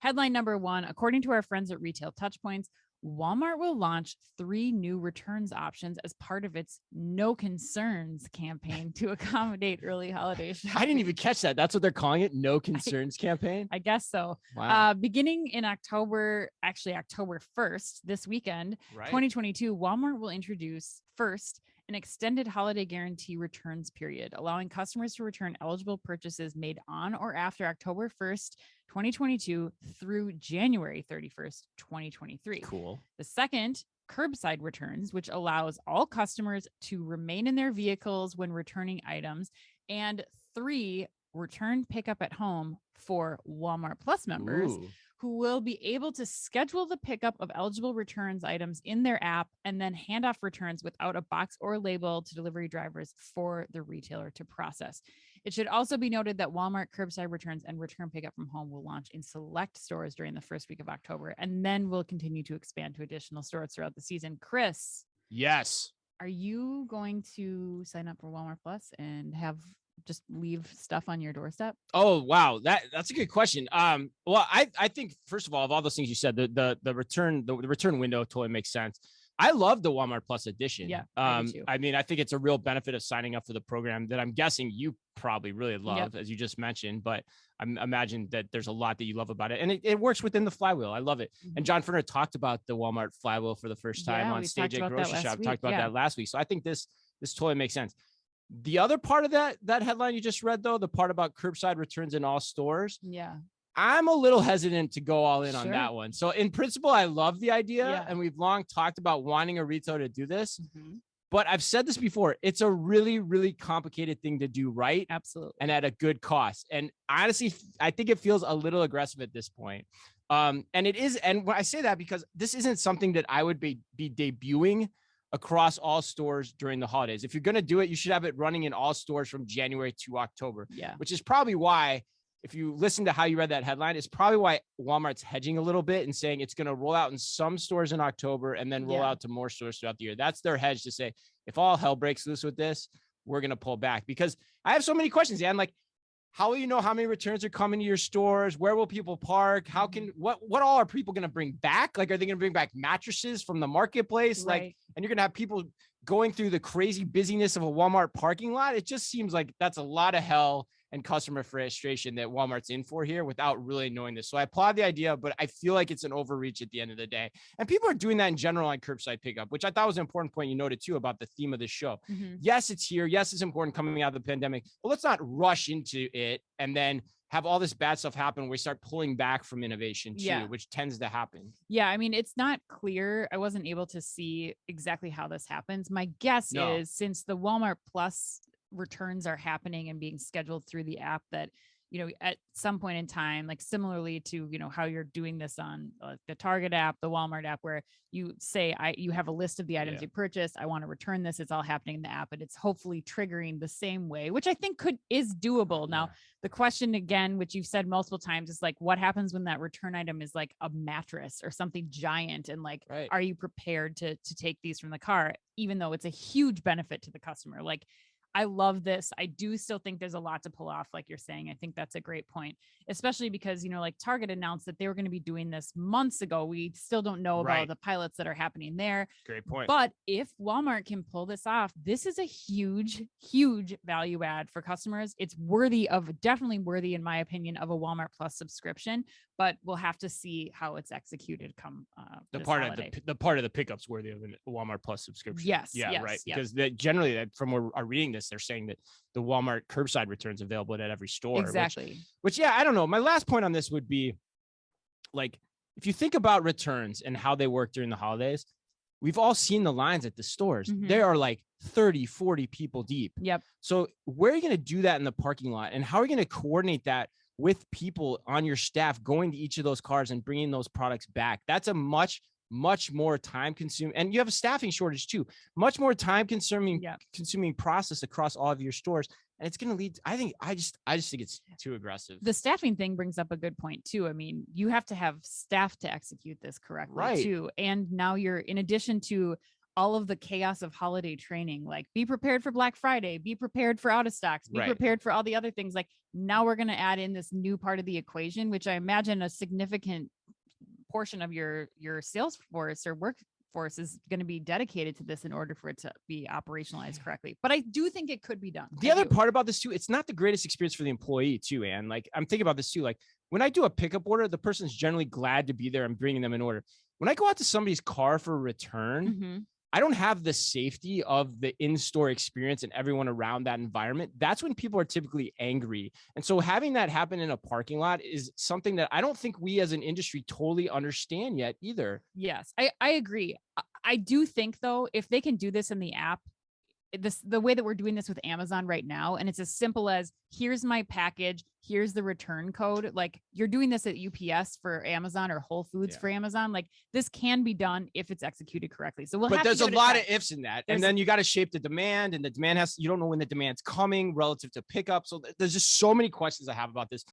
Headline number one, according to our friends at Retail Touchpoints, Walmart will launch 3 new returns options as part of its No Concerns campaign to accommodate early holiday shopping. I didn't even catch that. That's what they're calling it? No Concerns campaign? I guess so. Wow. Beginning in October 1st, this weekend, 2022, Walmart will introduce first an extended holiday guarantee returns period, allowing customers to return eligible purchases made on or after October 1st, 2022 through January 31st, 2023. Cool. The second, curbside returns, which allows all customers to remain in their vehicles when returning items. And 3, return pickup at home for Walmart Plus members. Ooh. Who will be able to schedule the pickup of eligible returns items in their app and then hand off returns without a box or label to delivery drivers for the retailer to process. It should also be noted that Walmart curbside returns and return pickup from home will launch in select stores during the first week of October, and then will continue to expand to additional stores throughout the season. Chris. Yes. Are you going to sign up for Walmart Plus and have just leave stuff on your doorstep? Oh, wow. That's a good question. Well, I think first of all, of all those things you said, the return window totally makes sense. I love the Walmart Plus edition. Yeah. I do too. I mean, I think it's a real benefit of signing up for the program that I'm guessing you probably really love, as you just mentioned, but I imagine that there's a lot that you love about it, and it works within the flywheel. I love it. And John Furner talked about the Walmart flywheel for the first time on stage at Grocery Shop. Talked about that last week. So I think this totally makes sense. The other part of that headline you just read, though, the part about curbside returns in all stores. Yeah. I'm a little hesitant to go all in on that one. So in principle, I love the idea. And we've long talked about wanting a retailer to do this. But I've said this before, it's a really, really complicated thing to do right. Absolutely. And at a good cost. And honestly, I think it feels a little aggressive at this point. And it is. And when I say that, because this isn't something that I would be debuting across all stores during the holidays. If you're going to do it, you should have it running in all stores from January to October. Yeah. Which is probably why, if you listen to how you read that headline, it's probably why Walmart's hedging a little bit and saying it's going to roll out in some stores in October and then roll out to more stores throughout the year. That's their hedge to say, if all hell breaks loose with this, we're going to pull back. Because I have so many questions, Dan. Like, how will you know how many returns are coming to your stores? Where will people park? How can, what all are people going to bring back? Like, are they going to bring back mattresses from the marketplace? Right. Like, and you're going to have people going through the crazy busyness of a Walmart parking lot. It just seems like that's a lot of hell and customer frustration that Walmart's in for here without really knowing this. So I applaud the idea, but I feel like it's an overreach at the end of the day. And people are doing that in general on curbside pickup, which I thought was an important point you noted too about the theme of the show. Yes, it's here. Yes, it's important coming out of the pandemic, but let's not rush into it and then have all this bad stuff happen where we start pulling back from innovation too, which tends to happen. Yeah. I mean, it's not clear. I wasn't able to see exactly how this happens. My guess is, since the Walmart Plus returns are happening and being scheduled through the app, that, you know, at some point in time, like similarly to, you know, how you're doing this on the Target app, the Walmart app, where you say, you have a list of the items you purchased. I want to return this. It's all happening in the app, and it's hopefully triggering the same way, which I think is doable. Now, the question again, which you've said multiple times, is like, what happens when that return item is like a mattress or something giant? And like, are you prepared to take these from the car, even though it's a huge benefit to the customer? Like, I love this. I do still think there's a lot to pull off, like you're saying. I think that's a great point, especially because, you know, like Target announced that they were going to be doing this months ago. We still don't know about the pilots that are happening there. Great point. But if Walmart can pull this off, this is a huge, huge value add for customers. It's definitely worthy, in my opinion, of a Walmart Plus subscription, but we'll have to see how it's executed come the part of the pickup's worthy of a Walmart Plus subscription. Yes. Because generally from where I'm reading this, they're saying that the Walmart curbside returns available at every store. Exactly. Which I don't know. My last point on this would be, like, if you think about returns and how they work during the holidays, we've all seen the lines at the stores. They are like 30, 40 people deep. Yep. So where are you going to do that in the parking lot? And how are you going to coordinate that with people on your staff going to each of those cars and bringing those products back? That's a much more time consuming, and you have a staffing shortage too, much more time consuming process across all of your stores. And it's going to lead, I just think it's too aggressive. The staffing thing brings up a good point too. I mean, you have to have staff to execute this correctly too. And now you're, in addition to all of the chaos of holiday training, like be prepared for Black Friday, be prepared for out of stocks, be prepared for all the other things. Like now we're going to add in this new part of the equation, which I imagine a significant portion of your sales force or workforce is going to be dedicated to this in order for it to be operationalized correctly. But I do think it could be done. The other part about this too, it's not the greatest experience for the employee too, Ann. Like I'm thinking about this too. Like when I do a pickup order, the person's generally glad to be there and bringing them an order. When I go out to somebody's car for a return, I don't have the safety of the in-store experience and everyone around that environment. That's when people are typically angry. And so having that happen in a parking lot is something that I don't think we as an industry totally understand yet either. Yes, I agree. I do think though, if they can do this in the app, the way that we're doing this with Amazon right now, and it's as simple as here's my package, here's the return code. Like you're doing this at UPS for Amazon or Whole Foods for Amazon. Like this can be done if it's executed correctly. So but there's a lot of ifs in that. And then you got to shape the demand, and the demand you don't know when the demand's coming relative to pickup. So there's just so many questions I have about this.